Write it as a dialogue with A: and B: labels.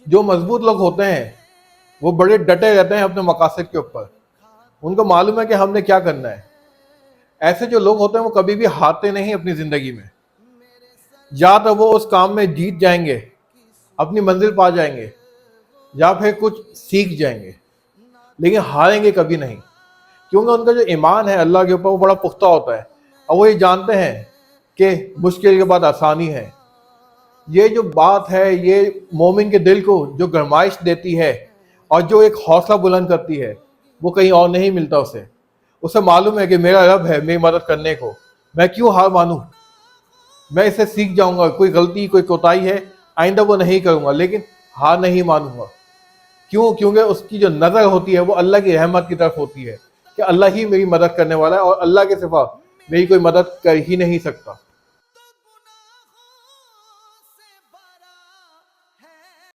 A: جو مضبوط لوگ ہوتے ہیں وہ بڑے ڈٹے رہتے ہیں اپنے مقاصد کے اوپر، ان کو معلوم ہے کہ ہم نے کیا کرنا ہے۔ ایسے جو لوگ ہوتے ہیں وہ کبھی بھی ہارتے نہیں اپنی زندگی میں، یا تو وہ اس کام میں جیت جائیں گے، اپنی منزل پا جائیں گے، یا پھر کچھ سیکھ جائیں گے، لیکن ہاریں گے کبھی نہیں، کیونکہ ان کا جو ایمان ہے اللہ کے اوپر وہ بڑا پختہ ہوتا ہے، اور وہ یہ جانتے ہیں کہ مشکل کے بعد آسانی ہے۔ یہ جو بات ہے یہ مومن کے دل کو جو گرمائش دیتی ہے اور جو ایک حوصلہ بلند کرتی ہے، وہ کہیں اور نہیں ملتا اسے معلوم ہے کہ میرا رب ہے میری مدد کرنے کو، میں کیوں ہار مانوں، میں اسے سیکھ جاؤں گا، کوئی غلطی کوئی کوتاہی ہے آئندہ وہ نہیں کروں گا، لیکن ہار نہیں مانوں گا۔ کیوں؟ کیونکہ اس کی جو نظر ہوتی ہے وہ اللہ کی رحمت کی طرف ہوتی ہے کہ اللہ ہی میری مدد کرنے والا ہے، اور اللہ کے سوا میری کوئی مدد کر ہی نہیں سکتا۔